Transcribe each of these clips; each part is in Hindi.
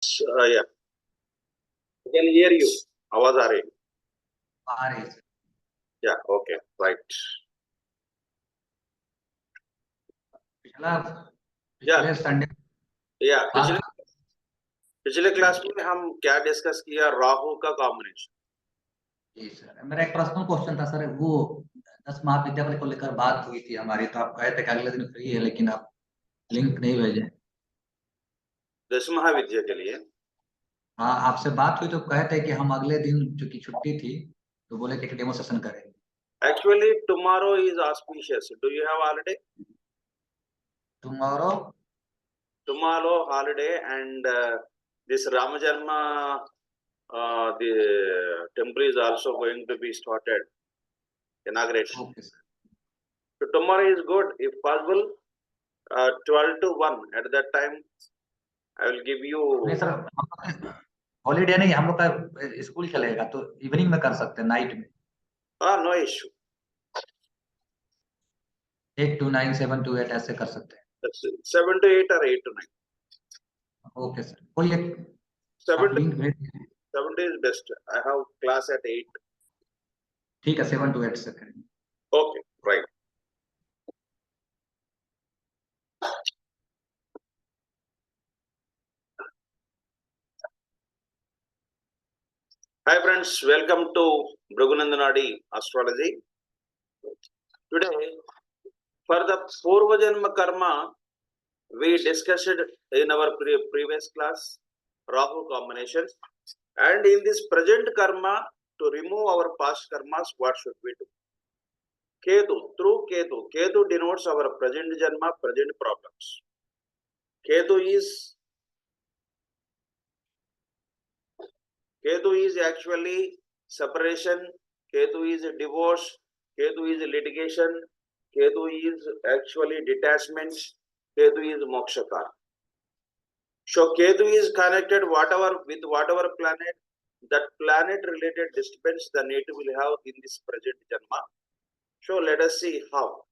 Yeah, I can hear you. आवाज आ रही है? आ रही है। Yeah, okay, right. पिछले संडे Yeah, पिछले क्लास में हम क्या डिस्कस किया? राहु का कॉम्बिनेशन। जी सर, मेरा एक पर्सनल क्वेश्चन था सर। वो 10 महाविद्यालय को लेकर बात हुई थी हमारी, तो आप कहे थे कि अगले दिन फ्री है, लेकिन आप लिंक नहीं भेजे। 10 महाविद्या के लिए हाँ, आपसे बात हुई तो कहे थे कि हम अगले दिन, चूंकि छुट्टी थी, तो बोले कि एक डेमो सेशन करेंगे। Actually tomorrow is auspicious. Do you have holiday? Tomorrow holiday and this Rama Janma the temple is also going to be started, inauguration. Okay sir. So tomorrow is good if possible, 12 to 1 at that time I will give you. नहीं सर, हॉलीडे नहीं, हम लोग का स्कूल चलेगा, तो इवनिंग में कर सकते हैं, नाइट में। No issue. 8 to 9, 7 to 8 ऐसे कर सकते हैं। 7 to 8 or 8 to 9. Okay sir, कोई एक 7 लिंक भेज दीजिए। 7 is best. I have class at 8. ठीक है, 7 to 8 से करेंगे। Okay, right. Hi friends, welcome to Bhrigunandanadi Astrology. Today, for the Purva Janma Karma, we discussed in our previous class Rahu combinations, and in this present karma, to remove our past karmas, what should we do? Ketu, through Ketu denotes our present Janma, present problems. Ketu is actually separation, Ketu is divorce, Ketu is litigation, Ketu is actually detachment, Ketu is mokshakar. So Ketu is connected with whatever planet, that planet related disturbance the native will have in this present Janma. So let us see how.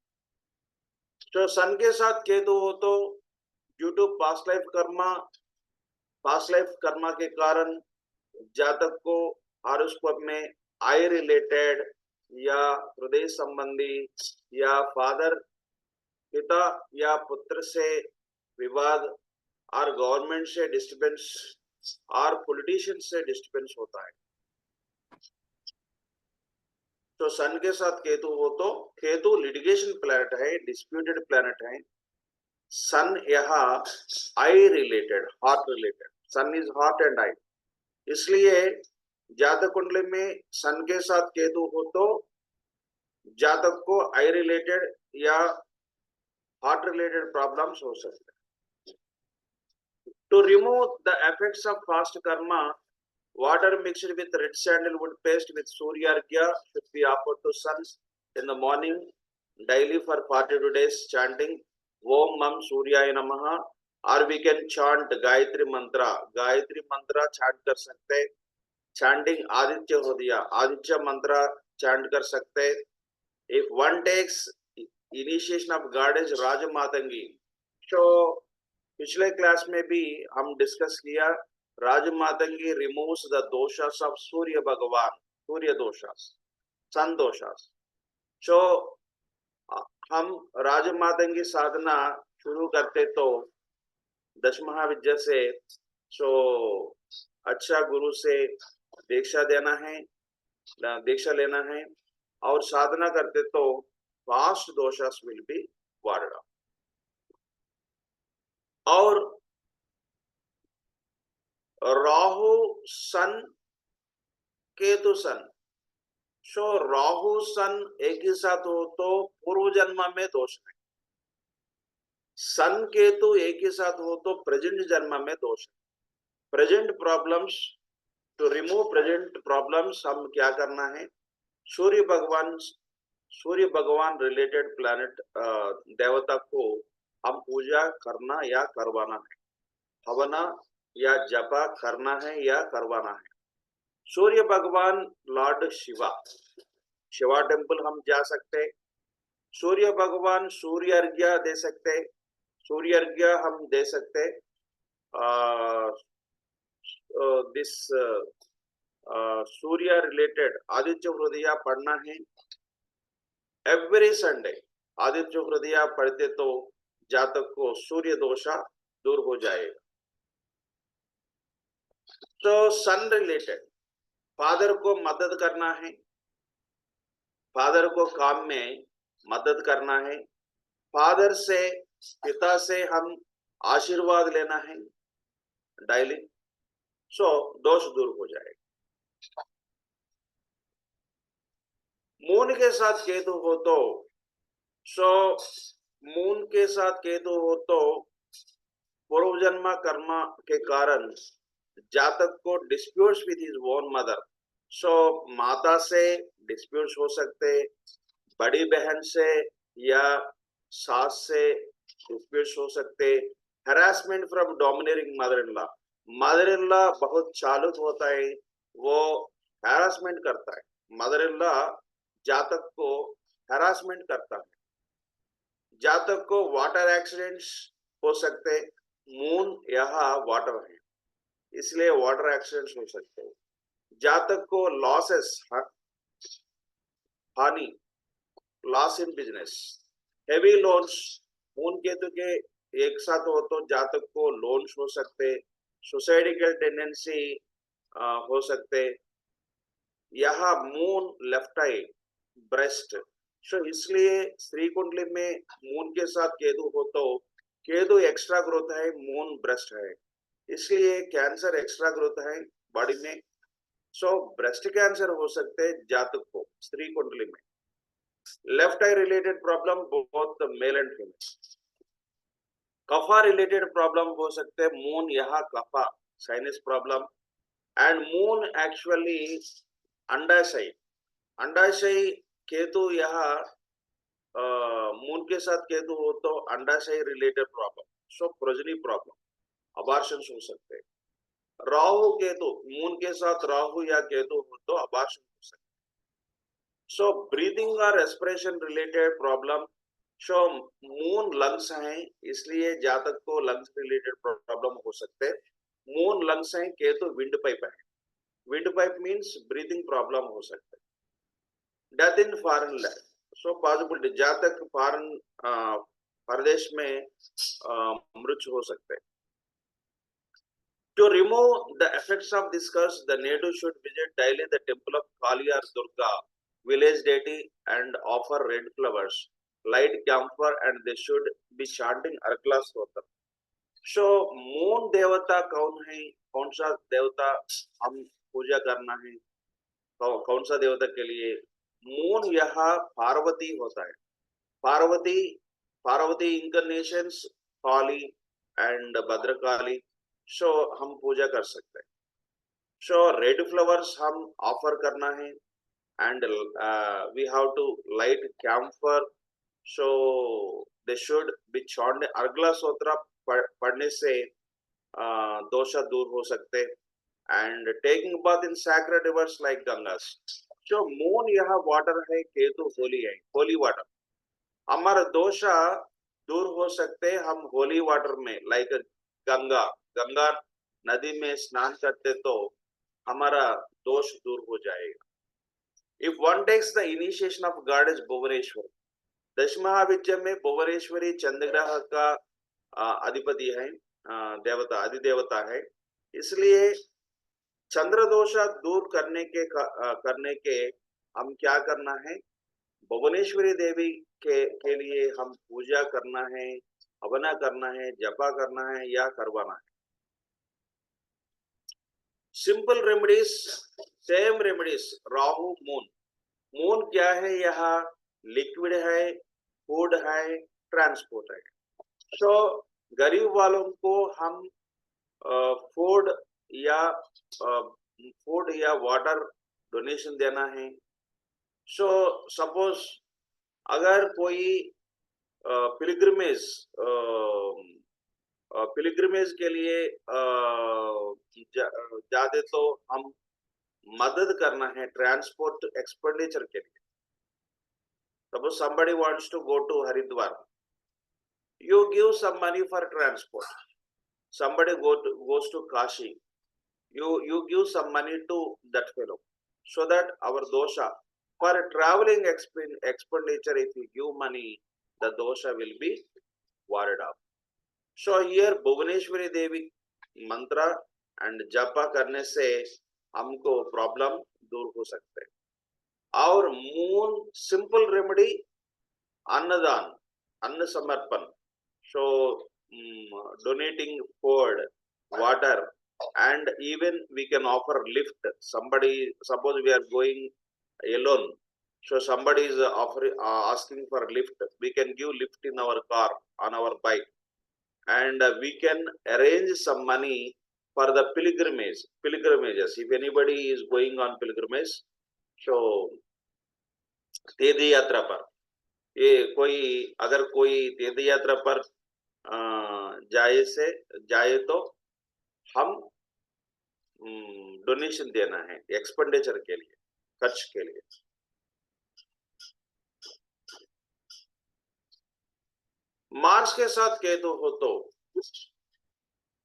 So Sun के साथ Ketu हो तो due to past life karma के कारण जातक को हॉरोस्कोप में आई रिलेटेड या हृदय संबंधी या फादर पिता या पुत्र से विवाद और गवर्नमेंट से डिस्टर्बेंस और पॉलिटिशियन से डिस्टर्बेंस होता है। तो सन के साथ केतु हो तो केतु लिटिगेशन प्लैनेट है, डिस्प्यूटेड प्लैनेट है। सन यहाँ eye related, heart related, sun is heart and eye, इसलिए जातक कुंडली में सन के साथ केतु हो तो जातक को आई रिलेटेड या हार्ट रिलेटेड प्रॉब्लम्स हो सकते हैं। To remove the effects of past karma, water mixed with red sandalwood paste with Surya Arghya should be offered to sun in the morning daily for 42 days, chanting Om Mam Suryaya Namaha, or we can chant Gayatri Mantra. Gayatri Mantra chant कर सकते, chanting Aditya Hridaya, Aditya Mantra chant कर सकते। If one takes initiation of goddess Raja Matangi, so पिछले क्लास में भी हम डिस्कस किया, Rajamatangi removes the doshas of Surya Bhagavan, Surya doshas, Sun doshas. So हम राजमातंगी साधना शुरू करते तो 10 महाविद्या से, सो अच्छा गुरु से दीक्षा लेना है और साधना करते तो past doshas will be warded off. और राहु सन केतु सन, सो राहु सन एक ही साथ हो तो पूर्व जन्म में दोष है, सन केतु एक ही साथ हो तो प्रेजेंट जन्म में दोष है। Present problems, to remove present problems हम क्या करना है? सूर्य भगवान रिलेटेड प्लैनेट देवता को हम पूजा करना या करवाना है, हवना या जपा करना है या करवाना है। सूर्य भगवान लॉर्ड शिवा टेम्पल हम जा सकते, सूर्य भगवान सूर्य अर्घ्य दे सकते, सूर्य अर्घ्य हम दे सकते, this सूर्य रिलेटेड आदित्य हृदय पढ़ना है एवरी संडे। आदित्य हृदय पढ़ते तो जातक को सूर्य दोषा दूर हो जाएगा। तो सन रिलेटेड फादर को मदद करना है, फादर को काम में मदद करना है, फादर से पिता से हम आशीर्वाद लेना है डेली, सो दोष दूर हो जाएगा। मून के साथ केतु हो तो मून के साथ केतु हो तो पूर्व जन्म कर्म के कारण जातक को disputes with his own mother, so माता से डिस्प्यूट्स हो सकते, बड़ी बहन से या सास से डिस्प्यूट्स हो सकते, harassment from dominating mother in law बहुत चालुक होता है, वो हैरासमेंट करता है, मदर इन लॉ जातक को हैरासमेंट करता है। जातक को वाटर एक्सीडेंट्स हो सकते, मून यहाँ वाटर है इसलिए वाटर एक्सीडेंट्स हो सकते हैं। जातक को लॉसेस हानि, loss in business, heavy loans, moon Ketu के एक साथ हो तो जातक को लोन्स हो सकते, सुसाइडिकल टेंडेंसी हो सकते। यहाँ मून लेफ्ट आई ब्रेस्ट, सो इसलिए स्त्री कुंडली में मून के साथ केतु हो तो केतु एक्स्ट्रा ग्रोथ है, मून ब्रेस्ट है, इसलिए कैंसर एक्स्ट्रा ग्रोथ है बॉडी में, सो ब्रेस्ट कैंसर हो सकते हैं जातक को स्त्री कुंडली में। Left eye related problem both male and female. कफा रिलेटेड प्रॉब्लम हो सकते हैं, मून यहाँ कफा sinus problem, and moon actually अंडाशय केतु यहाँ मून के साथ केतु हो तो अंडाशय रिलेटेड प्रॉब्लम, सो प्रोजनी प्रॉब्लम, अबार्शन हो सकते हैं। राहु केतु मून के साथ राहु या केतु हो तो अबार्शन हो सकते हैं। सो ब्रीदिंग और रेस्पिरेशन रिलेटेड प्रॉब्लम, सो मून लंग्स हैं इसलिए जातक को लंग्स रिलेटेड प्रॉब्लम हो सकते हैं। मून लंग्स हैं, केतु विंड पाइप है, wind pipe means breathing problem हो सकते हैं। Death in foreign land, so possibility जातक फॉरेन प्रदेश में मृत्यु हो सकते हैं। To remove the effects of this curse, the native should visit daily the temple of Kali or Durga, village deity, and offer red flowers, light camphor, and they should be chanting Argala Stotra. So, moon देवता कौन है, कौन सा देवता हम पूजा करना है, कौन सा देवता के लिए? मून यहाँ पार्वती होता है, Parvati incarnations Kali and Bhadrakali, so हम पूजा कर सकते हैं। सो रेड फ्लावर्स हम ऑफर करना है, and we have to light camphor, so they should be chanted. Argala Stotra पढ़ने से दोष दूर हो सकते, and taking bath in sacred rivers like Gangas. So moon यहाँ वाटर है, केतु होली है, होली वाटर, हमारा दोष दूर हो सकते हम होली वाटर में, लाइक गंगा नदी में स्नान करते तो हमारा दोष दूर हो जाएगा। If one takes the initiation of goddess Bhuvaneshwari, दश महाविद्या में भुवनेश्वरी चंद्रग्रह का अधिपति है, देवता अधिदेवता है, इसलिए चंद्र दोष दूर करने के हम क्या करना है, भुवनेश्वरी देवी के लिए हम पूजा करना है, हवना करना है, जपा करना है या करवाना है। Simple remedies, same remedies, Rahu moon क्या है, यहाँ लिक्विड है, फूड है, ट्रांसपोर्ट है। सो गरीब वालों को हम फूड या वाटर डोनेशन देना है। सो सपोज अगर कोई पिलग्रिमेज के लिए जाते तो हम मदद करना है ट्रांसपोर्ट एक्सपेंडिचर के लिए। Suppose somebody wants to go to Haridwar, you give some money for transport. Somebody goes to Kashi, you give some money to that fellow, so that our dosha for traveling expenditure, if you give money, the dosha will be warded off. So here Bhuvaneshwari देवी मंत्र एंड जपा करने से हमको प्रॉब्लम दूर हो सकते हैं। और मूल सिंपल रेमेडी अन्नदान, अन्न समर्पण, so donating food, water, and even we can offer lift. Somebody, suppose we are going alone, so somebody is asking for lift, we can give lift in our car, on our bike, and we can arrange some money for the pilgrimages. If anybody is going on pilgrimage, so तीर्थ यात्रा पर, ये कोई अगर कोई तीर्थ यात्रा पर जाए तो हम डोनेशन देना है एक्सपेंडिचर के लिए, खर्च के लिए। मार्स के साथ केतु हो तो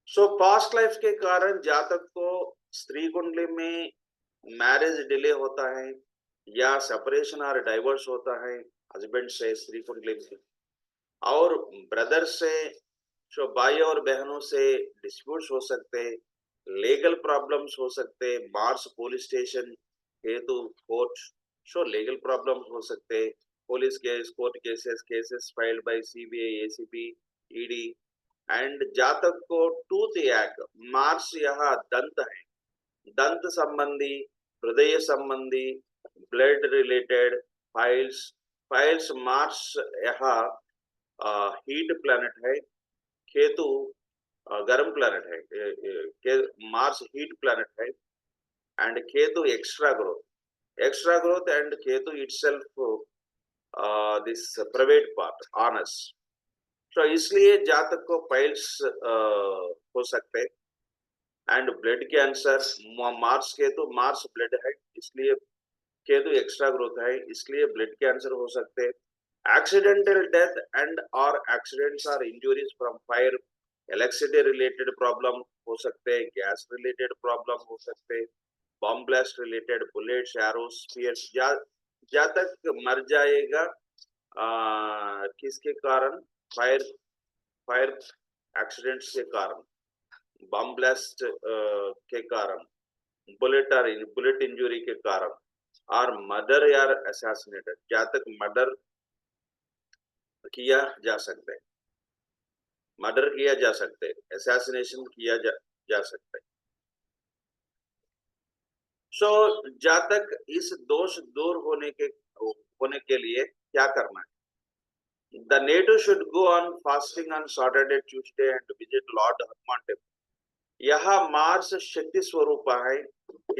सो पास्ट लाइफ के कारण जातक को स्त्री कुंडली में मैरिज डिले होता है या सेपरेशन और डाइवोर्स होता है हस्बैंड से स्त्री कुंडली में, और ब्रदर से, जो भाई और बहनों से डिस्प्यूट्स हो सकते, लीगल प्रॉब्लम्स हो सकते, Mars police station, Ketu court, सो लीगल प्रॉब्लम्स हो सकते, police case, court cases filed by CBI, ACB, ED, and जातक को टूथ एक, मार्स यहाँ दंत है, दंत संबंधी, हृदय संबंधी, ब्लड रिलेटेड फाइल्स मार्स यहाँ हीट प्लैनेट है, केतु गर्म प्लैनेट है, मार्स हीट प्लैनेट है, and Ketu extra growth and Ketu itself this private part ons. तो इसलिए जातक को पाइल्स हो सकते, and blood cancer, Mars blood है, इसलिए केतु एक्स्ट्रा ग्रोथ है, इसलिए ब्लड कैंसर हो सकते, accidental death and or accidents or injuries from fire, electricity related problem हो सकते, गैस related problem हो सकते, bomb blast related, bullets, arrows, spears, जातक मर जाएगा किसके कारण? फायर एक्सीडेंट्स के कारण, बम ब्लास्ट के कारण, बुलेट इंजुरी के कारण, और मर्डर या असैसिनेटेड, जातक मर्डर किया जा सकता है, मर्डर किया जा सकते, असैसिनेशन किया जा सकता है। सो जातक इस दोष दूर होने के लिए क्या करना है? The native should go on fasting on Saturday, Tuesday and visit Lord Hanuman temple. यहाँ मार्स शक्ति स्वरूप है,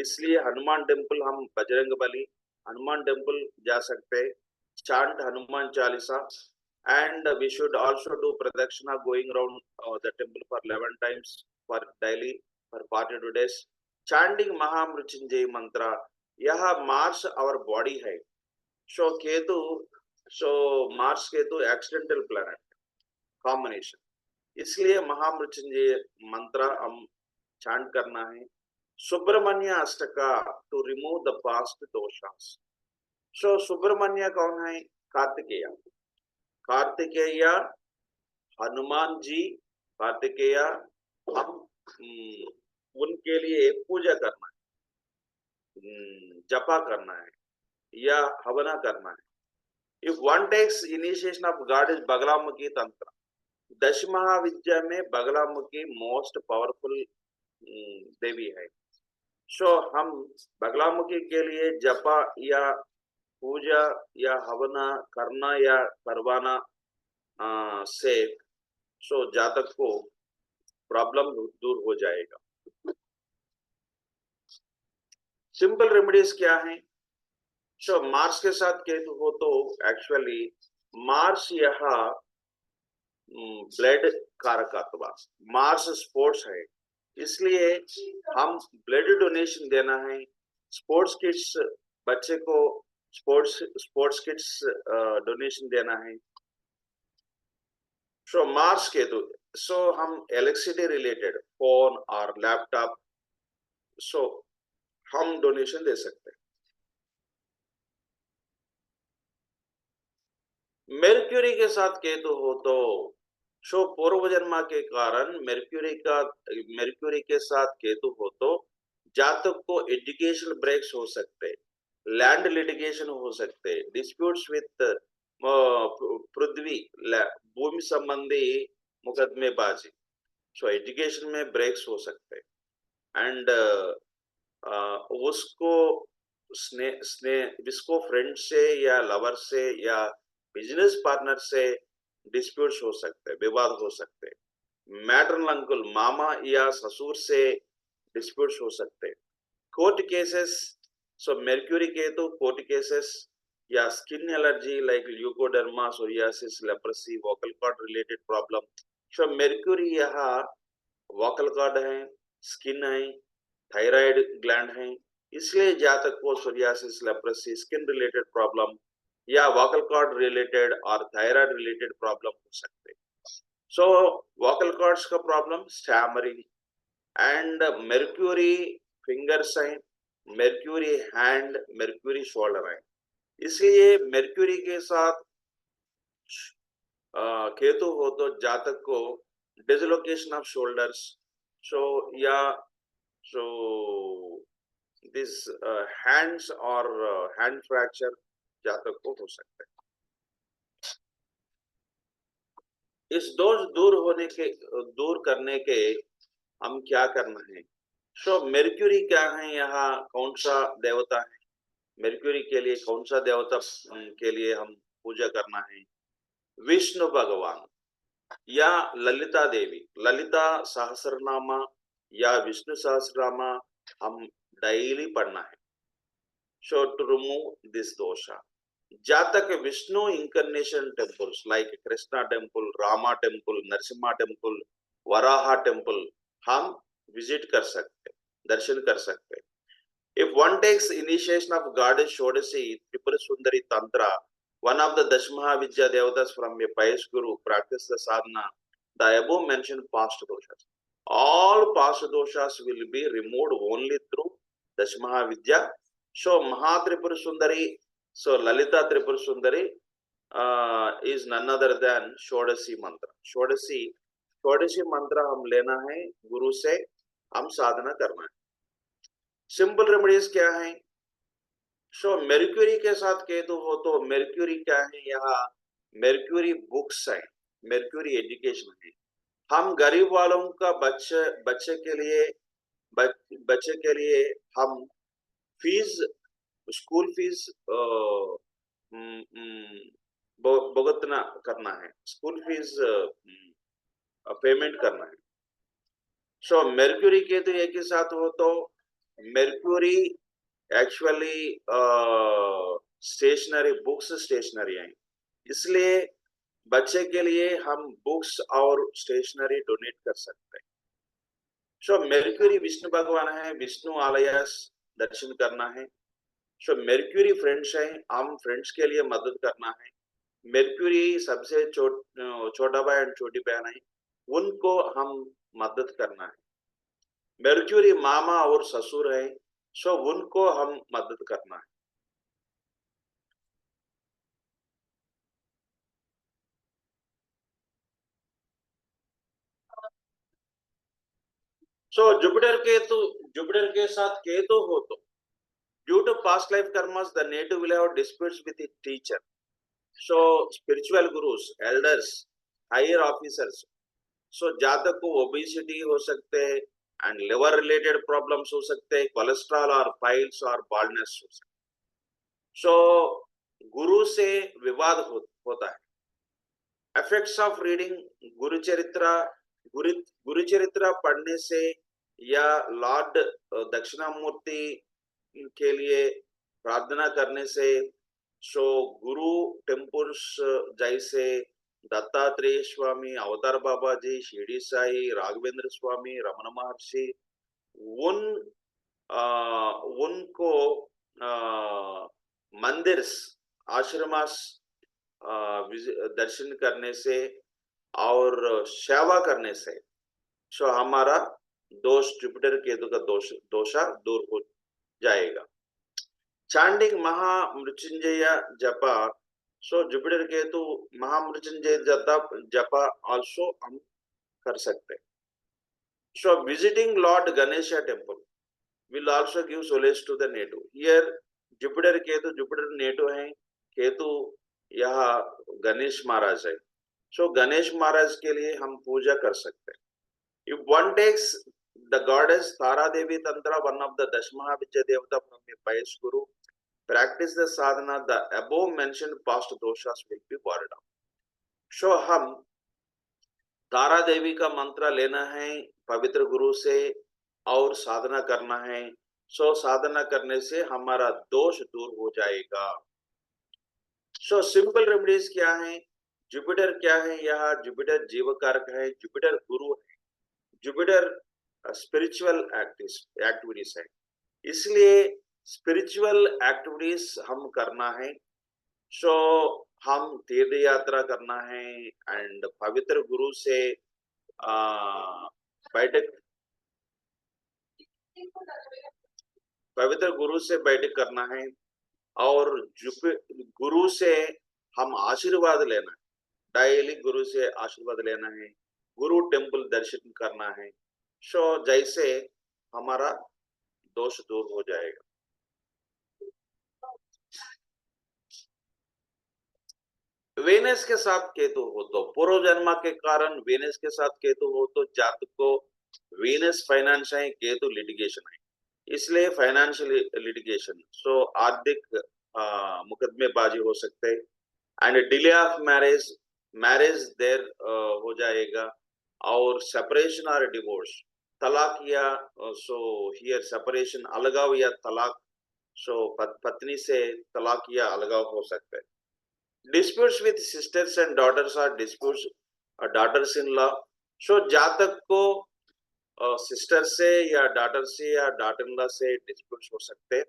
इसलिए हनुमान टेम्पल, हम बजरंग बली हनुमान टेम्पल जा सकते, chant Hanuman Chalisa, and we should also do pradakshina going around the temple for 11 times for daily for 42 days, chanting Mahamrutyunjay mantra। यह मार्स our body है, so Mars Ketu accidental planet combination, इसलिए महामृत्युंजय मंत्र हम चांट करना है। Subramanya Ashtaka to remove the past doshas. So Subramanya कौन है? कार्तिकेय हनुमान जी, कार्तिकेय, हम उनके लिए पूजा करना है, जपा करना है या हवना करना है। If one takes initiation of God is Bagalamukhi Tantra, दश महाविद्या में बगलामुखी मोस्ट पावरफुल देवी है। सो हम बगलामुखी के लिए जपा या पूजा या हवना करना या करवाना से सो जातक को प्रॉब्लम दूर हो जाएगा। सिंपल रेमेडीज क्या है? सो मार्स के साथ केतु हो तो एक्चुअली मार्स यहाँ ब्लड कारकत्व, मार्स स्पोर्ट्स है, इसलिए हम ब्लड डोनेशन देना है। स्पोर्ट्स किट्स, बच्चे को स्पोर्ट्स किट्स डोनेशन देना है। सो मार्स केतु, सो हम इलेक्ट्रिसिटी रिलेटेड फोन और लैपटॉप सो हम डोनेशन दे सकते हैं। मेर्क्यूरी के साथ केतु हो तो शो पूर्व जन्मा के कारण मेर्क्यूरी के साथ केतु हो तो जातक को एजुकेशन ब्रेक्स हो सकते, लैंड लिटिगेशन हो सकते, डिस्प्यूट्स विथ पृथ्वी भूमि संबंधी मुकदमेबाजी, सो एजुकेशन में ब्रेक्स हो सकते एंड उसको स्ने स्ने इसको फ्रेंड से या लवर से या बिजनेस पार्टनर से डिस्प्यूट्स हो सकते, विवाद हो सकते, मैटरनल अंकल मामा या ससुर से डिस्प्यूट्स हो सकते, कोर्ट केसेस, सो मेर्क्यूरी के तो कोर्ट केसेस या skin allergy like leucoderma, psoriasis, leprosy, vocal cord related problem, so Mercury यहाँ वोकल कॉर्ड है, स्किन है, थायराइड ग्लैंड है, इसलिए जातक को psoriasis, leprosy, skin related problem या वोकल कॉर्ड रिलेटेड और थायराइड रिलेटेड प्रॉब्लम हो सकते हैं। सो वोकल कॉर्ड्स का problem stammering and Mercury fingers हैं, मेर्क्यूरी हैंड, मेर्क्यूरी शोल्डर है, इसलिए मेर्क्यूरी के साथ केतु हो तो जातक को डिसलोकेशन ऑफ शोल्डर्स, सो या सो दिस हैंड्स और हैंड फ्रैक्चर जातक को हो सकता है। इस दोष दूर करने के हम क्या करना है? सो मेर्क्यूरी क्या है, यहाँ कौन सा देवता है, मेर्क्यूरी के लिए कौन सा देवता के लिए हम पूजा करना है? विष्णु भगवान या ललिता देवी, ललिता सहस्रनामा या विष्णु सहस्रनामा हम डेली पढ़ना है, सो टू रिमूव दिस दोषा। जातक Vishnu incarnation temples like Krishna temple, Rama temple, Narasimha temple, Varaha temple हम विजिट कर सकते, दर्शन कर सकते। If one takes initiation of goddess Shodasi, Tripura Sundari Tantra, one of the Dashmahavidya Devatas from a pious guru practice the sadhana, the above mentioned past doshas. All past doshas will be removed only through Dashmahavidya. So Mahatripura Sundari, so Lalita Tripura Sundari is none other than Shodasi mantra. Shodasi mantra हम लेना है गुरु से, हम साधना करना है। सिंपल रेमेडीज क्या है? सो मेर्क्यूरी के साथ केतु हो तो मेर्क्यूरी क्या है, यहाँ मेर्क्यूरी बुक्स है, मेर्क्यूरी एजुकेशन है। हम गरीब वालों का बच्चे के लिए हम फीस, स्कूल फीस भुगतना करना है, स्कूल फीस पेमेंट करना है। सो मेर्क्यूरी केतु एक ही साथ हो तो मेर्क्यूरी एक्चुअली स्टेशनरी बुक्स स्टेशनरी हैं, इसलिए बच्चे के लिए हम बुक्स और स्टेशनरी डोनेट कर सकते हैं। सो मेर्क्यूरी विष्णु भगवान है, विष्णु आलय दर्शन करना है। सो मेर्क्यूरी फ्रेंड्स हैं, हम फ्रेंड्स के लिए मदद करना है। मेर्क्यूरी सबसे छोटा भाई और छोटी बहन है, उनको हम मदद करना है। मेर्क्यूरी मामा और ससुर है, सो उनको हम मदद करना है। सो जुपिटर के साथ केतु हो तो due to past life karmas the native will have disputes with his teacher, so spiritual gurus, elders, higher officers, so जातक को ओबेसिटी हो सकते हैं एंड लिवर रिलेटेड प्रॉब्लम्स हो सकते हैं, कोलेस्ट्रॉल और पाइल्स और बाल्डनेस हो सकते हैं। सो गुरु से विवाद होता है। इफेक्ट्स ऑफ रीडिंग गुरुचरित्र पढ़ने से या लॉर्ड दक्षिणामूर्ति के लिए प्रार्थना करने से, सो गुरु टेम्पल्स जैसे दत्तात्रेय स्वामी, अवतार बाबा जी, शिरडी साई, राघवेंद्र स्वामी, रमन महर्षि, उन उनको मंदिर आश्रमास दर्शन करने से और सेवा करने से, सो हमारा दोष जुपिटर केतु का दोषा दूर हो जाएगा। चांडिक महामृत्युंजय जपा, सो जुपिटर केतु महामृत्युंजय जपा आल्सो हम कर सकते हैं। So visiting lord Ganesha temple will also give solace to the native. Here Jupiter Ketu, Jupiter native है, केतु यह गणेश महाराज है। So गणेश महाराज के लिए हम पूजा कर सकते हैं। If one takes the goddess Tara Devi Tantra, one of the Dashmahavidya Devata from a pious guru, practice the sadhana, the above mentioned past doshas will be warded out. So हम तारा देवी का मंत्र लेना है पवित्र गुरु से और साधना करना है। सो साधना करने से हमारा दोष दूर हो जाएगा। सो सिंपल रेमेडीज क्या है? जुपिटर क्या है? यह जुपिटर जीव कारक है, जुपिटर गुरु है, जुपिटर स्पिरिचुअल एक्टिविटीज है, इसलिए स्पिरिचुअल एक्टिविटीज हम करना है। सो हम तीर्थ यात्रा करना है एंड पवित्र गुरु से बैठक, पवित्र गुरु से बैठक करना है और गुरु से हम आशीर्वाद लेना है, डेली गुरु से आशीर्वाद लेना है, गुरु टेम्पल दर्शन करना है। सो जैसे हमारा दोष दूर हो जाएगा। वेनस के साथ केतु हो तो पूर्व जन्म के कारण वेनस के साथ केतु हो तो जातक को वेनस फाइनेंस है, केतु लिटिगेशन है, इसलिए फाइनेंशियल लिटिगेशन, सो आर्थिक मुकदमेबाजी हो सकते हैं एंड डिले ऑफ मैरिज देर हो जाएगा और सेपरेशन और डिवोर्स, तलाक या सो हियर सेपरेशन अलगाव या तलाक, सो पत्नी से तलाक या अलगाव हो सकता है। Disputes with sisters and daughters are disputes, daughters in law, सो जातक को सिस्टर से या डॉटर से या डॉटर इन लॉ से डिस्प्यूट्स हो सकते हैं।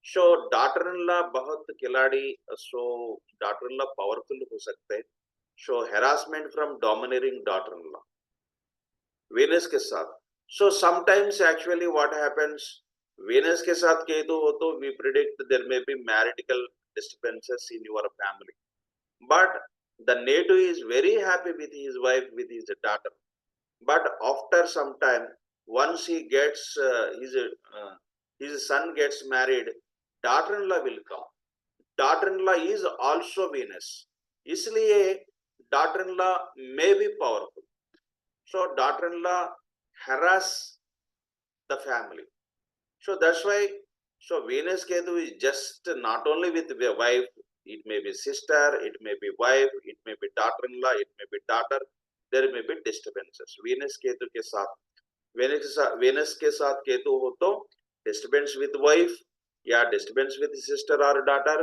सो डॉटर इन लॉ बहुत खिलाड़ी, so daughter in law powerful हो सकते हैं। So harassment from dominating daughter in law Venus के साथ। So sometimes actually what happens, Venus के साथ केतु हो तो we predict there may be marital disturbances in your family, but the native is very happy with his wife, with his daughter, but after some time once he gets his son gets married, daughter-in-law will come, daughter-in-law is also Venus, इसलिए daughter-in-law may be powerful, so daughter-in-law harass the family, so that's why, so Venus Ketu is just not only with the wife, it may be sister, it may be wife, it may be daughter-in-law, it may be daughter, there may be disturbances. Venus Ketu के साथ, Venus के साथ केतु हो तो disturbance with wife या disturbance with sister or daughter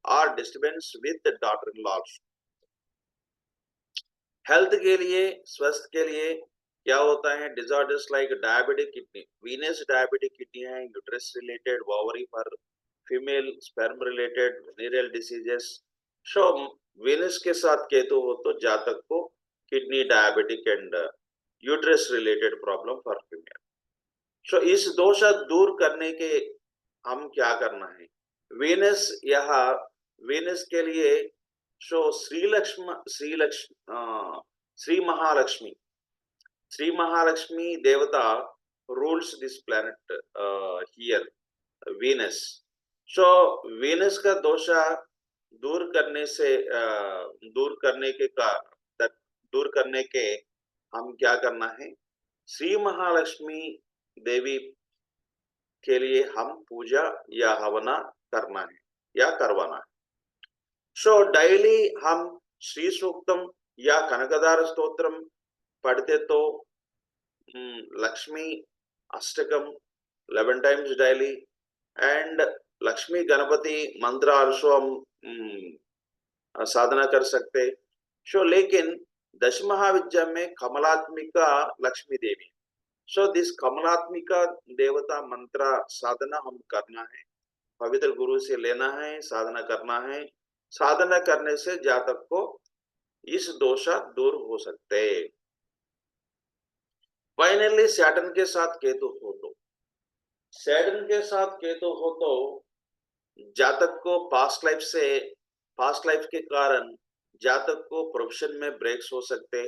or disturbance with the daughter-in-law. Health के लिए, स्वास्थ्य के लिए क्या होता है? Disorders like diabetic kidney, Venus diabetic kidney है, uterus related, ovary for female, sperm related, venereal diseases. So Venus के साथ केतु हो तो जातक को kidney, diabetic and uterus related problem for female. So इस दोष दूर करने के हम क्या करना है? वीनस यहाँ वीनस के लिए सो श्री महालक्ष्मी देवता rules this planet here, Venus. So Venus का दोषा दूर करने से दूर करने के हम क्या करना है? श्री महालक्ष्मी देवी के लिए हम पूजा या हवना करना है या करवाना है। सो डेली हम श्री सूक्तम या कनकदार स्तोत्रम पढ़ते तो Lakshmi Ashtakam 11 times daily and Lakshmi Ganpati मंत्र also हम साधना कर सकते। सो लेकिन दश महाविद्या में कमलात्मिका लक्ष्मी देवी, सो दिस कमलात्मिका देवता मंत्र साधना हम करना है, पवित्र गुरु से लेना है, साधना करना है। साधना करने से जातक को इस दोषा दूर हो सकते। फाइनली सैटर्न के साथ केतु हो तो, सैटर्न के साथ केतु हो तो जातक को पास्ट लाइफ के कारण जातक को प्रोफेशन में ब्रेक्स हो सकते,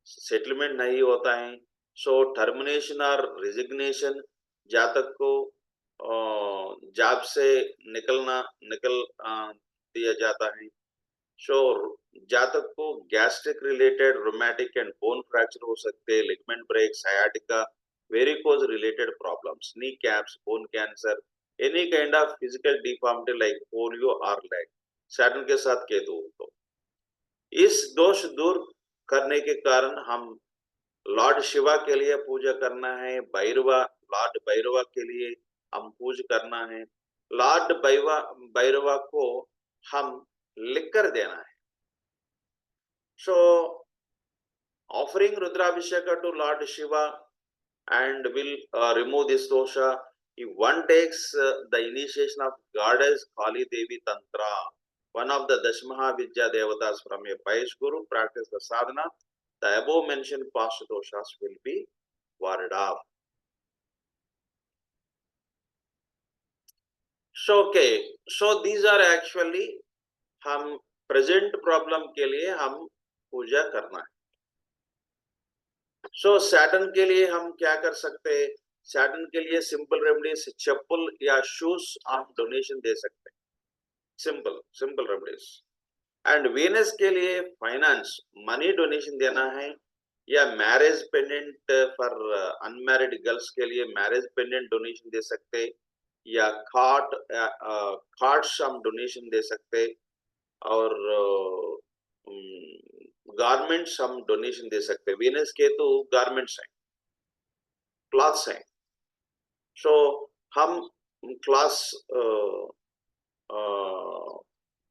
सेटलमेंट नहीं होता है, सो टर्मिनेशन और रिजिग्नेशन, जातक को जॉब से निकल दिया जाता है। सो जातक को gastric related rheumatic and bone fracture हो सकते, ligament break, sciatica, varicose related problems, knee caps, bone cancer, any kind of physical deformity like polio और लेग, सैटर्न के साथ केतु हो तो। इस दोष दूर करने के कारण हम लॉर्ड शिवा के लिए पूजा करना है, लॉर्ड भैरवा के लिए हम पूजा करना है, लॉर्ड भैरवा को हम लिख कर देना है। सो offering Rudrabhisheka to Lord Shiva and will remove this dosha. If one takes the initiation of goddess Kali Devi Tantra, one of the Dashmaha Vidya Devatas from a pious guru, practice the sadhana, the above mentioned past doshas will be warded off. So, okay, so these are actually हम प्रेजेंट प्रॉब्लम के लिए हम पूजा करना है। सो सैटर्न के लिए हम क्या कर सकते हैं? सैटर्न के लिए सिंपल रेमेडीज, चप्पल या शूज आप डोनेशन दे सकते हैं, सिंपल रेमेडीज। एंड वीनस के लिए फाइनेंस, मनी डोनेशन देना है, या marriage pendant for unmarried girls के लिए मैरिज पेंडेंट डोनेशन दे सकते हैं, या कार्ड्स हम डोनेशन दे सकते हैं, और गारमेंट्स हम डोनेशन दे सकते हैं। वीनस के तो गारमेंट्स हैं, क्लॉथ्स हैं, सो हम क्लॉथ्स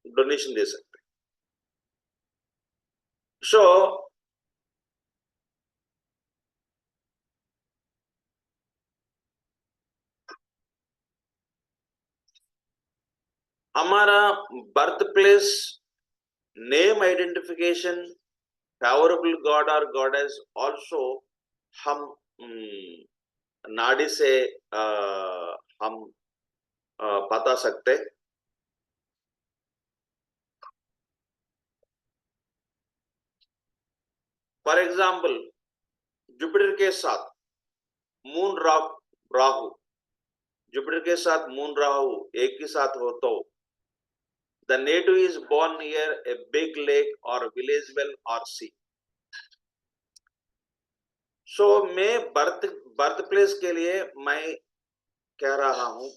डोनेशन दे सकते हैं। सो हमारा birth place, name identification, favourable God और गॉडेस ऑल्सो हम नाड़ी से हम बता सकते। फॉर एग्जाम्पल जुपिटर के साथ मून राहु, जुपिटर के साथ मून राहु एक ही साथ हो तो the native is born near a big lake or village well or sea. So मैं बर्थ प्लेस के लिए मैं कह रहा हूं,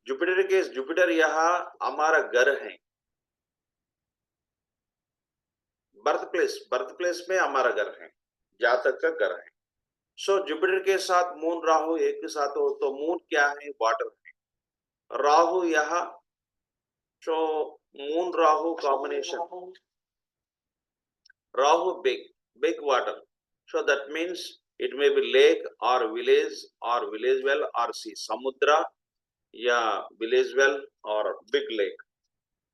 जुपिटर यहाँ हमारा घर है, बर्थ प्लेस में हमारा घर है, जातक का घर है। सो जुपिटर के साथ मून राहु एक के साथ हो तो मून क्या है? वाटर है, राहु यहाँ, so moon Rahu combination, Rahu big water, so that means it may be lake or village well or sea, samudra या village well or big lake,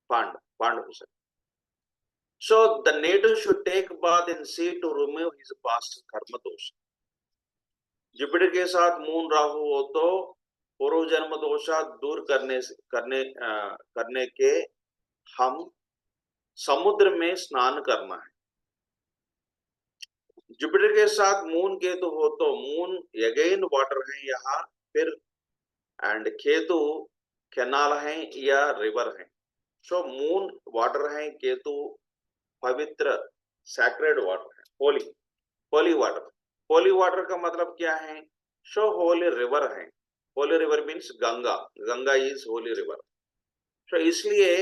pond हो सकता। So the native should take bath in sea to remove his past karma दोष। जुपिटर के साथ मून राहु हो तो पूर्व जन्म दोषा दूर करने के हम समुद्र में स्नान करना है। जुपिटर के साथ मून केतु हो तो मून अगेन वाटर है यहाँ, फिर एंड केतु कैनाल है या रिवर है। सो मून वाटर है, केतु पवित्र सैक्रेड वाटर है, होली वाटर का मतलब क्या है? सो होली रिवर है, holy river means Ganga is holy river. So इसलिए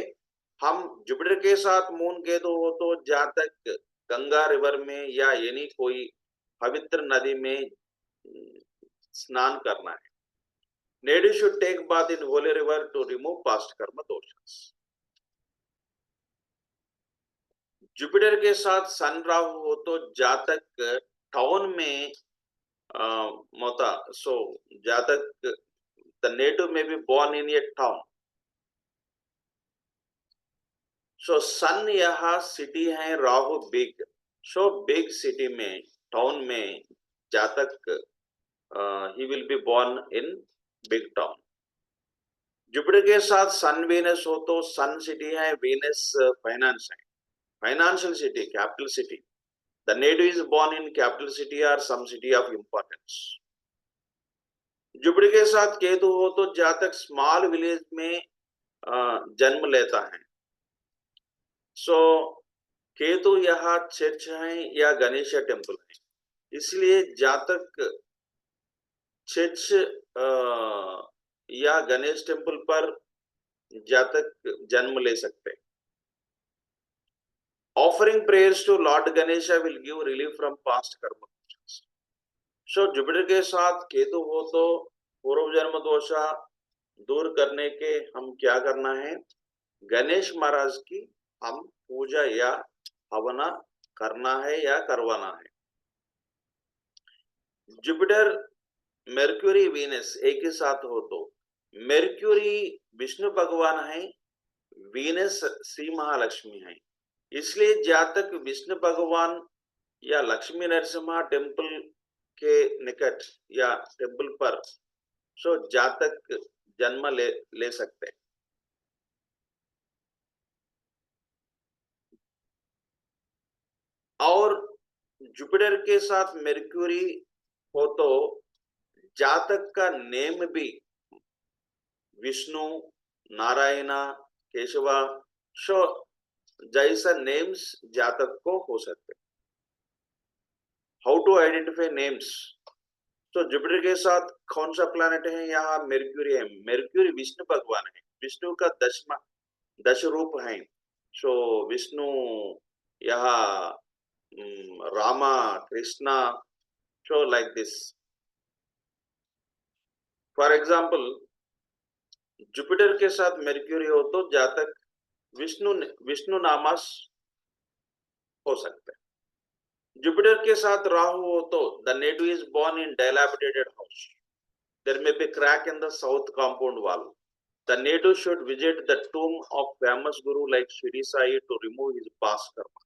हम जुपिटर के साथ मून केतु हो तो जहां तक गंगा रिवर में या यानी कोई पवित्र नदी में स्नान करना है। Native should take bath in holy river to remove past karma doshas. Jupiter के साथ सन राहु हो तो जातक टाउन में मोता, सो जातक the native may be born in a town. सो सन यहाँ सिटी है, Rahu big, so big city में, टाउन में जातक he will be born in big town. Jupiter के साथ सन वीनस हो तो सन सिटी है, वीनस फाइनेंस है, financial city, capital city. The native is born in capital city or some city of importance. Jupiter के साथ केतु हो तो जातक स्मॉल विलेज में जन्म लेता है. सो केतु यहाँ चर्च है या गणेश टेम्पल है, इसलिए जातक चर्च या गणेश टेम्पल पर जातक जन्म ले सकते हैं. Offering prayers to Lord Ganesha will give relief from past karma. So Jupiter के साथ केतु हो तो पूर्व जन्म दोषा दूर करने के हम क्या करना है, गणेश महाराज की हम पूजा या हवना करना है या करवाना है. जुपिटर मेर्क्यूरी वीनस एक ही साथ हो तो मेर्क्यूरी विष्णु भगवान है, वीनस श्री महालक्ष्मी है, इसलिए जातक विष्णु भगवान या लक्ष्मी नरसिम्हा टेम्पल के निकट या टेम्पल पर सो जातक जन्म ले सकते हैं. और जुपिटर के साथ मेर्क्यूरी हो तो जातक का नेम भी विष्णु, नारायणा, केशवा सो जैसा नेम्स जातक को हो सकते. How to identify names? तो जुपिटर के साथ कौन सा प्लैनेट है, यहाँ मेर्क्यूरी है. मेर्क्यूरी विष्णु भगवान है, विष्णु का दश रूप है. सो विष्णु यहाँ Rama, Krishna, so like this. For example Jupiter के साथ मेर्क्यूरी हो तो जातक विष्णु नामास हो सकते हैं. जुपिटर के साथ राहु हो तो the native is born in dilapidated house. There may be crack in the south compound wall. The native should visit the tomb of famous guru like Shri Sai to remove his past karma.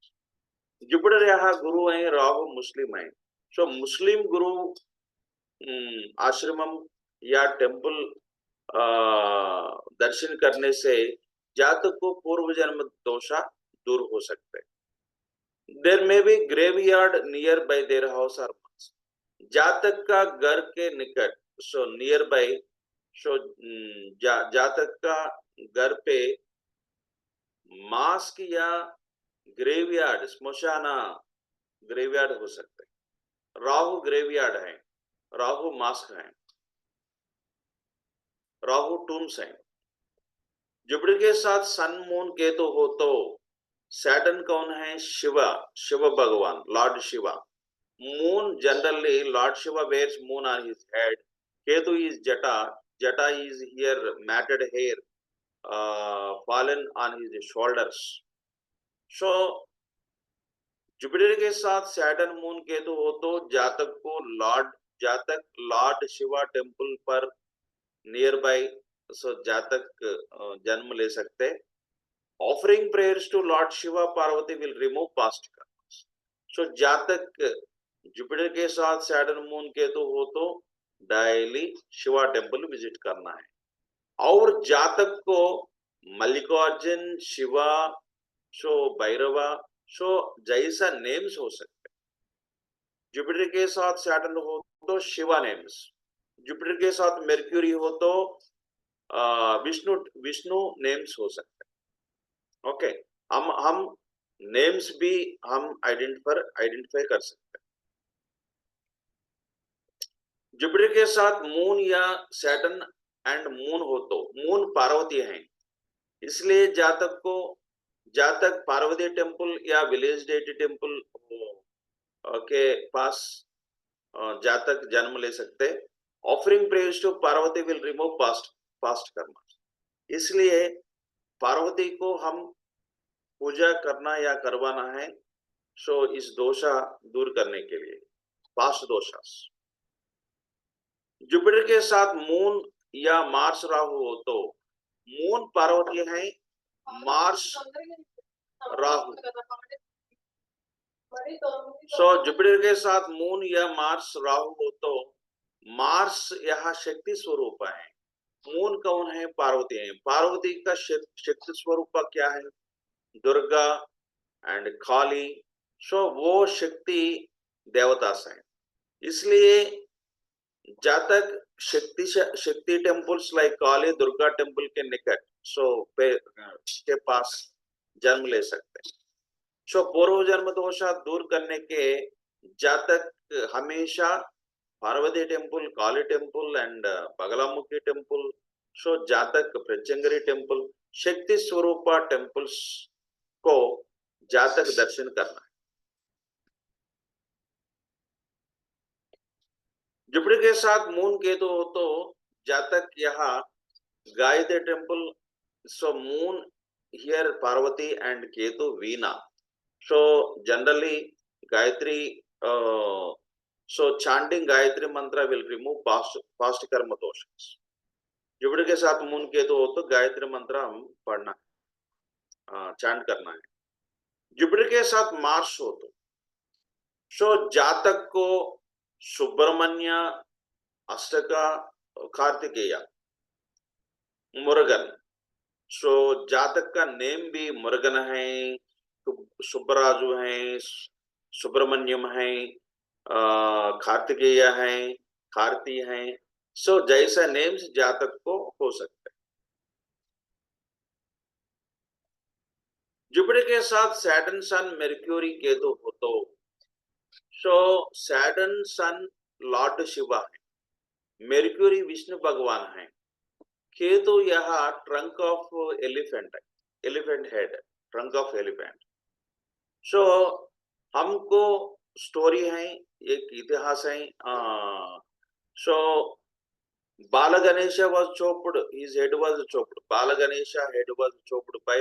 Jupiter यहाँ गुरु है, राहु मुस्लिम है. सो मुस्लिम गुरु आश्रमम या टेम्पल दर्शन करने से जातक को पूर्व जन्म दोषा दूर हो सकते हैं. There may be graveyard nearby their house or mosque. जातक का घर के निकट सो nearby सो जातक का घर पे मास्क या ग्रेवयार्ड, स्मशाना ग्रेवयार्ड हो सकते हैं. राहु ग्रेवयार्ड है, राहु मास्क है, राहु टूम्स है. जुपिटर के साथ सन मून केतु हो तो सैटर्न कौन है, शिवा, शिव भगवान, Lord Shiva. Moon generally Lord Shiva wears moon on his head. Ketu is jata, jata is here matted hair fallen on his shoulders. So Jupiter के साथ सैटर्न मून केतु हो तो जातक को लॉर्ड शिवा टेम्पल पर नियर बाय सो जातक जन्म ले सकते. Offering prayers to Lord Shiva Parvati will remove past karmas. So जातक जुपिटर के साथ सैटर्न मून केतु हो तो डेली शिवा टेम्पल विजिट करना है. और जातक को मल्लिकार्जुन, शिवा, सो भैरवा, सो जैसा नेम्स हो सकते. जुपिटर के साथ सैटर्न हो तो शिवा नेम्स, जुपिटर के साथ मेर्क्यूरी हो तो विष्णु नेम्स हो सकते. ओके हम नेम्स भी हम आइडेंटिफाई कर सकते हैं. जुपिटर के साथ मून या सैटर्न एंड मून हो तो मून पार्वती है, इसलिए जातक पार्वती टेम्पल या विलेज डेटी टेम्पल के पास जातक जन्म ले सकते. Offering prayers to Parvati will remove past karma. इसलिए पार्वती को हम पूजा करना या करवाना है सो इस दोषा दूर करने के लिए, पास्ट दोषा. जुपिटर के साथ मून या मार्स राहु हो तो मून पार्वती है, मार्स राहु. सो जुपिटर के साथ मून या मार्स राहु हो तो मार्स यहाँ शक्ति स्वरूप है, मून कौन है? पार्वती है। पार्वती का शक्ति स्वरूप क्या है? दुर्गा एंड काली। सो वो शक्ति देवता से है, इसलिए जातक शक्ति temples like Kali Durga temple के निकट के पास जन्म ले सकते हैं। सो पूर्व जन्म दोषा दूर करने के जातक हमेशा Parvati temple, Kali temple and Bagalamukhi temple, so जातक प्रत्यंगरी टेम्पल, शक्ति स्वरूप टेम्पल्स को जातक दर्शन करना है। जुपिटर के साथ मून केतु हो तो जातक यहाँ Gayatri temple, so moon here Parvati and Ketu Veena, so generally Gayatri so chanting Gayatri mantra will remove past karma doshas. Jupiter के साथ मून केतु हो तो गायत्री मंत्र हम पढ़ना है, चांट करना है। जुपिटर के साथ मार्स हो तो सो जातक को सुब्रमण्य, अष्टका, कार्तिकेय, मुरुगन, सो जातक का नेम भी मुरुगन है, सुब्बराजु है, सुब्रमण्यम है, कार्तिकेय है, कार्ति है। सो जैसा नेम्स जातक को हो सकता है। जुपिटर के साथ सैटर्न सन मेर्क्यूरी केतु हो तो so Saturn sun lord Shiva है, मेर्क्यूरी विष्णु भगवान है, केतु यह ट्रंक ऑफ एलिफेंट है, elephant head, trunk of elephant. So हमको स्टोरी है, एक इतिहास है। सो Bala Ganesha was chopped, his head was chopped. Bala Ganesha head was chopped by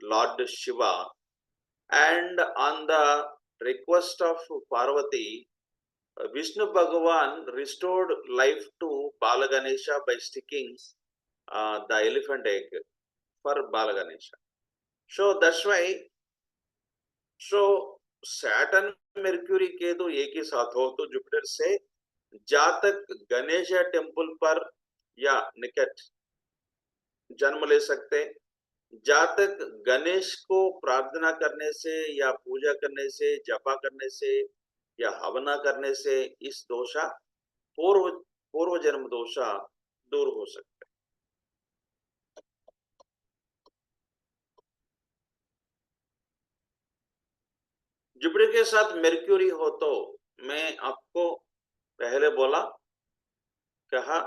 Lord Shiva, and on the request of Parvati, Vishnu Bhagavan restored life to Bala Ganesha by sticking the elephant egg for Bala Ganesha. So that's why, so Saturn, Mercury, Ketu एक ही साथ हो तो जुपिटर से जातक गणेश टेम्पल पर या निकट जन्म ले सकते। जातक गणेश को प्रार्थना करने से या पूजा करने से, जपा करने से या हवना करने से इस दोषा पूर्व जन्म दोषा दूर हो सकता है। जुपिटर के साथ मेर्क्यूरी हो तो मैं आपको पहले बोला, कहा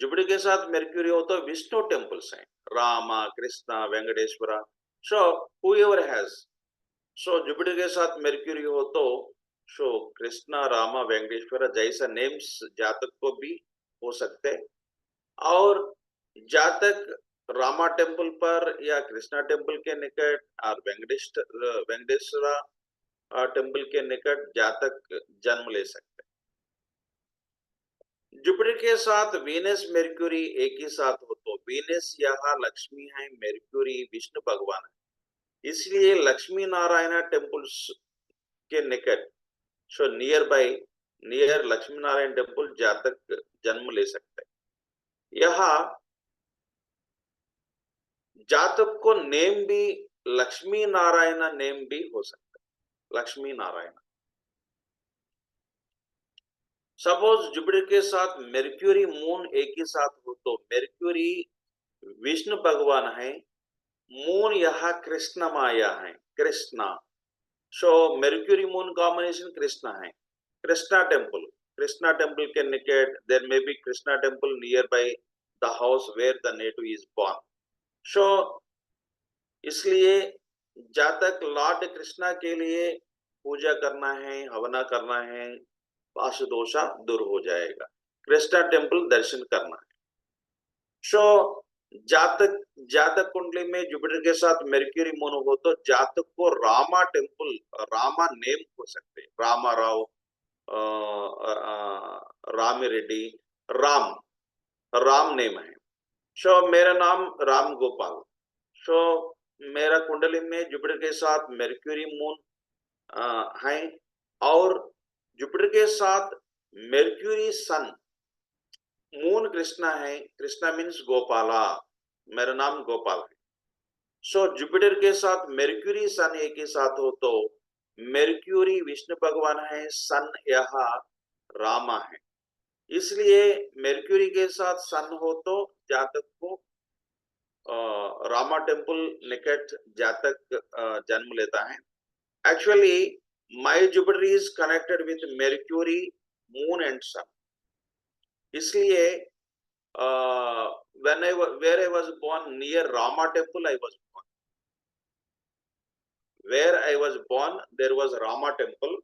जुपिटर के साथ मेर्क्यूरी हो तो विष्णु टेम्पल्स हैं, रामा, कृष्णा, वेंकटेश्वरा, सो whoever has, सो जुपिटर के साथ मेर्क्यूरी हो तो सो कृष्णा, रामा, वेंकटेश्वरा जैसा नेम्स जातक को भी हो सकते। और जातक रामा टेम्पल पर या कृष्णा टेम्पल के निकट और वेंकटेश्वरा टेम्पल के निकट जातक जन्म ले सकते। जुपिटर के साथ वीनस मेर्क्यूरी एक ही साथ हो तो वीनस यहाँ लक्ष्मी है, मेर्क्यूरी विष्णु भगवान है, इसलिए लक्ष्मी नारायण टेम्पल्स के निकट, so near Lakshmi Narayan temple जातक जन्म ले सकते हैं। यहाँ जातक को नेम भी लक्ष्मी नारायण नेम भी हो सकता है, लक्ष्मी नारायण। सपोज जुपिटर के साथ मेर्क्यूरी मून एक ही साथ हो तो मेर्क्यूरी विष्णु भगवान है, मून यहाँ कृष्ण माया है, Krishna, so Mercury moon combination Krishna है। कृष्णा टेम्पल के निकट there may be Krishna temple near by the house where the native is born, so इसलिए जातक लॉर्ड कृष्णा के लिए पूजा करना है, हवना करना है, पाश दोषा दूर हो जाएगा, कृष्णा टेम्पल दर्शन करना है। सो जातक कुंडली में जुपिटर के साथ मेर्क्यूरी मून हो तो जातक को रामा टेम्पल, रामा नेम हो सकते, रामा राव, रामी रेड्डी, राम नेम है। सो मेरा नाम राम गोपाल। सो मेरा कुंडली में जुपिटर के साथ मेर्क्यूरी मून हैं, और जुपिटर के साथ मेर्क्यूरी सन, मून कृष्णा है, कृष्णा मीन्स गोपाला, मेरा नाम गोपाल है। सो जुपिटर के साथ मेर्क्यूरी सन एक ही साथ हो तो मेर्क्यूरी विष्णु भगवान है, सन यहाँ रामा है। इसलिए मेर्क्यूरी के साथ सन हो तो जातक को रामा टेम्पल निकट जातक जन्म लेता है। Actually my Jupiter is connected with Mercury, moon and sun. इसलिए when where I was born near Rama temple, I was born. Where I was born, there was Rama temple,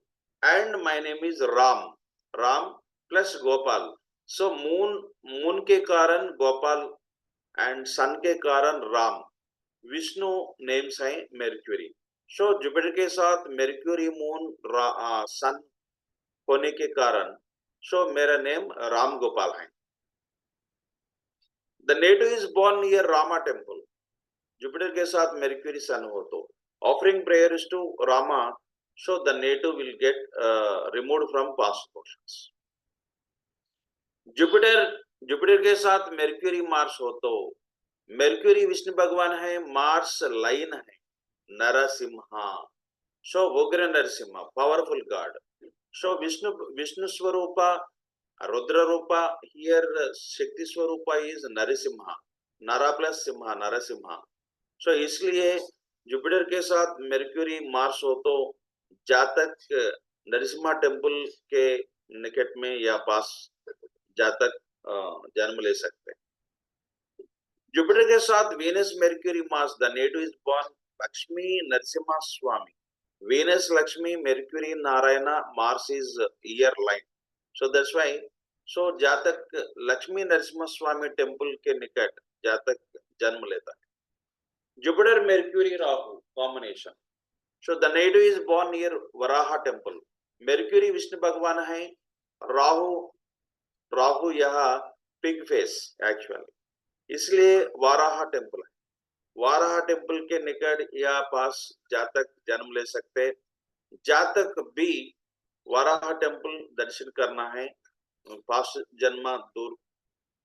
and my name is Ram. Ram plus Gopal. So moon के कारण गोपाल and sun के कारण राम, विष्णु नेम्स हैं मेर्क्यूरी। सो जुपिटर के साथ मेर्क्यूरी, मून, सन होने के कारण सो मेरा नेम राम गोपाल है। The native is born near Rama temple. Jupiter के साथ मेर्क्यूरी सन हो तो offering prayers to Rama, so the native will get removed from past portions. Jupiter के साथ मेर्क्यूरी मार्स हो तो मेर्क्यूरी विष्णु भगवान है, मार्स लाइन है, नरसिम्हा, सो उग्र Narasimha, powerful God. So Vishnu Swarupa, Rudra Rupa, here शक्ति स्वरूपा इज नरसिम्हा, नरा प्लस सिम्हा, नरसिम्हा। सो इसलिए जुपिटर के साथ मेर्क्यूरी मार्स हो तो जातक नरसिम्हा टेम्पल के निकट में या पास जातक जन्म ले सकते हैं। जुपिटर के साथ Venus Mercury Mars, the native is born Lakshmi Narasimha Swami. Venus Lakshmi, Mercury Narayan, Mars is year line, so that's why so जातक लक्ष्मी नरसिम्हा स्वामी टेम्पल के निकट जातक जन्म लेता है। Jupiter, Mercury, Rahu combination. So the native is born near Varaha temple. Mercury Vishnu भगवान है, राहु यहाँ पिग फेस एक्चुअली, इसलिए वाराहा टेम्पल है। वाराहा टेम्पल के निकट या पास जातक जन्म ले सकते। जातक भी वाराहा टेम्पल दर्शन करना है, पास जन्म दूर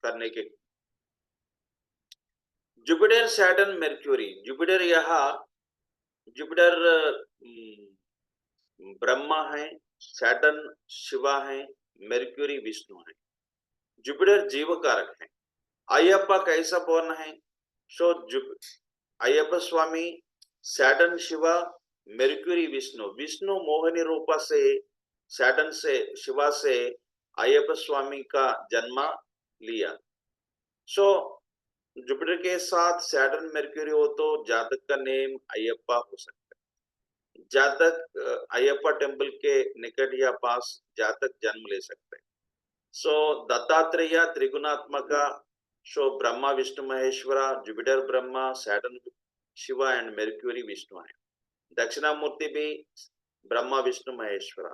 करने के। Jupiter, Saturn, Mercury. जुपिटर यहाँ जुपिटर ब्रह्मा है, सैटर्न शिवा है, मेर्क्यूरी विष्णु है। जुपिटर जीव कारक है। अयप्पा कैसा बोर्न है? सो अयप्पा स्वामी, सैटर्न शिवा, मेर्क्यूरी विष्णु। विष्णु मोहिनी रूपा से, सैटर्न से, शिवा से अयप्पा स्वामी का जन्म लिया। सो जुपिटर के साथ सैटर्न मेर्क्यूरी हो तो जातक का नेम अयप्पा हो सकता है। जातक अयप्पा टेम्पल के निकट या पास जातक जन्म ले सकते हैं। सो दत्तात्रेय त्रिगुणात्मक, so Brahma Vishnu Maheshwara, Jupiter Brahma, Saturn Shiva and Mercury Vishnu है। दक्षिणामूर्ति भी ब्रह्मा विष्णु महेश्वरा।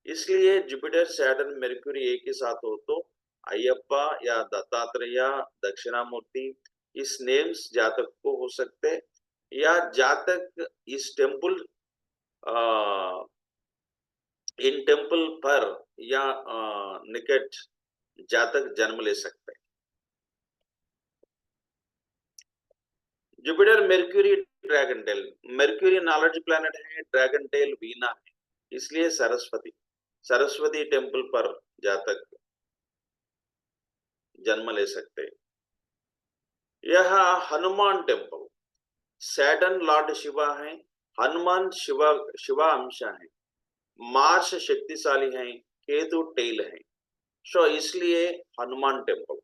इसलिए जुपिटर, सैटर्न, मेर्क्यूरी एक ही साथ हो तो अयप्पा या दत्तात्रेय, दक्षिणामूर्ति इस नेम्स जातक को हो सकते, या जातक इस टेम्पल इन टेम्पल पर या निकट जातक जन्म ले सकते हैं। Jupiter, Mercury, dragon tail. Mercury knowledge planet है, ड्रैगन टेल वीना है, इसलिए सरस्वती टेम्पल पर जातक जन्म ले सकते हैं। यह Hanuman temple, Saturn Lord Shiva है, हनुमान शिवा अंश है, मार्स शक्तिशाली है, केतु टेल है, सो इसलिए हनुमान टेम्पल,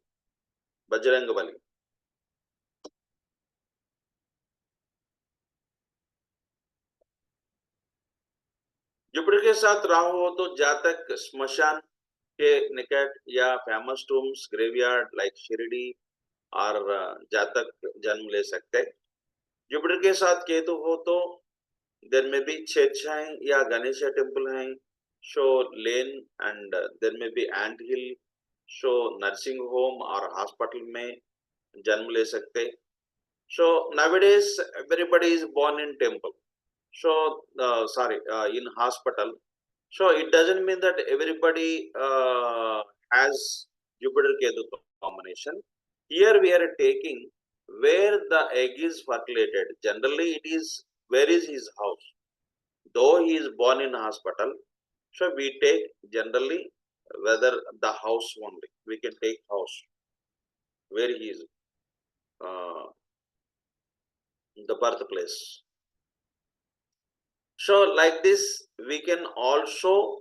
बजरंग बली। जुपिटर के साथ राहु हो तो जातक स्मशान के निकट या famous tombs, graveyard like Shirdi और जातक जन्म ले सकते। जुपिटर के साथ केतु हो तो देयर में भी छेदछाएं या गणेश टेम्पल है, शो लेन एंड देयर में भी ant hill, so nursing home और हॉस्पिटल में जन्म ले सकते। So nowadays everybody is born in temple, So, in hospital. So it doesn't mean that everybody has Jupiter Ketu combination. Here we are taking where the egg is fertilizated. Generally, it is where is his house. Though he is born in hospital, so we take generally whether the house only. We can take house where he is the birthplace. So like this, we can also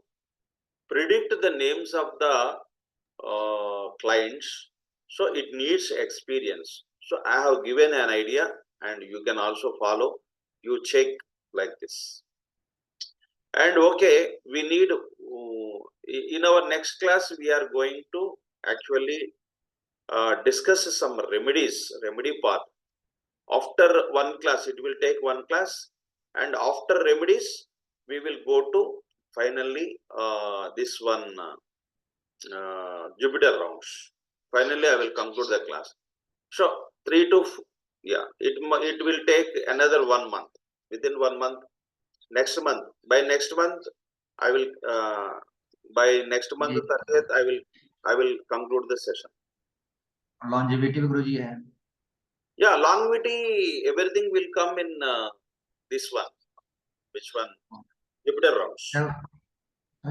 predict the names of the clients. So it needs experience. So I have given an idea, and you can also follow. You check like this. And okay, we need in our next class we are going to actually discuss some remedy part. After one class, it will take one class, and after remedies, we will go to finally this one Jupiter rounds. Finally, I will conclude the class. So 3 to it will take another 1 month. Within 1 month, next month, by next month, I will by next month 30th, I will conclude the session. Longevity भी गुरुजी है. Yeah, longevity, everything will come in this one. Which one? Jupiter rounds.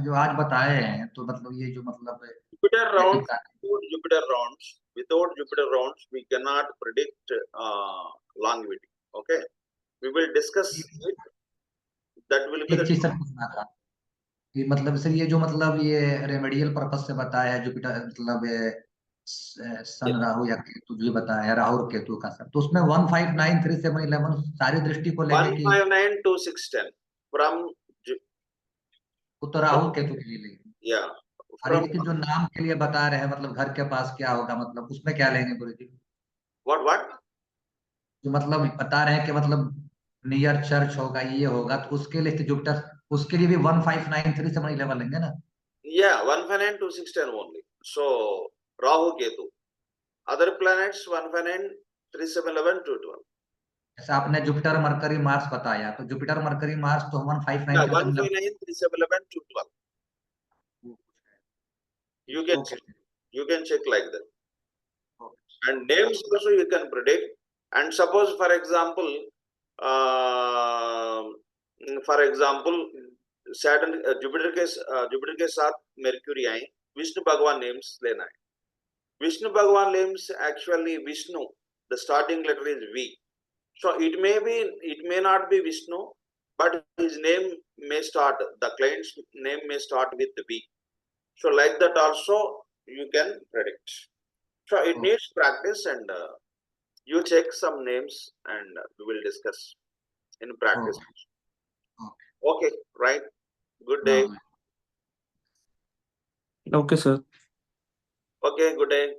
जो आज बताए हैं तो मतलब ये जो मतलब Jupiter rounds, without Jupiter rounds, we cannot predict longevity. Okay, we will discuss it. That will be एक चीज सर पूछना था कि मतलब सर ये जो मतलब ये रेमेडियल पर्पस से बताया है जुपिटर मतलब सन राहु या केतु जो बताया है राहु और केतु का सर, तो उसमें 1593 7 11 सारी दृष्टि को लेके कि 159 to 610 from तो राहु केतु के लिए लेंगे. yeah और ये जो नाम के लिए बता रहे हैं मतलब घर के पास क्या होगा मतलब उसमें क्या लेंगे गुरुजी? what जो मतलब बता रहे हैं कि मतलब नियर चर्च होगा ये होगा तो उसके लिए जुपिटर उसके लिए भी 1593 7 11 लेंगे ना? Yeah, 159 to 610 only. So Rahu Ketu. Other planets 159 3 7 11 2 12. जैसे आपने जुपिटर मरकरी मार्स बताया तो जुपिटर मरकरी मार्स तो 1593 159 3 7 11 2 12. You can check like that. And names also you can predict. And suppose for example Saturn Jupiter के साथ Mercury आए, विष्णु भगवान names लेना है. Vishnu Bhagavan names actually Vishnu. The starting letter is V. So it may not be Vishnu, but his name may start, the client's name may start with V. So like that also you can predict. So it needs practice, and you check some names and we will discuss in practice. Okay, right. Good day. Okay, sir. Okay, good day.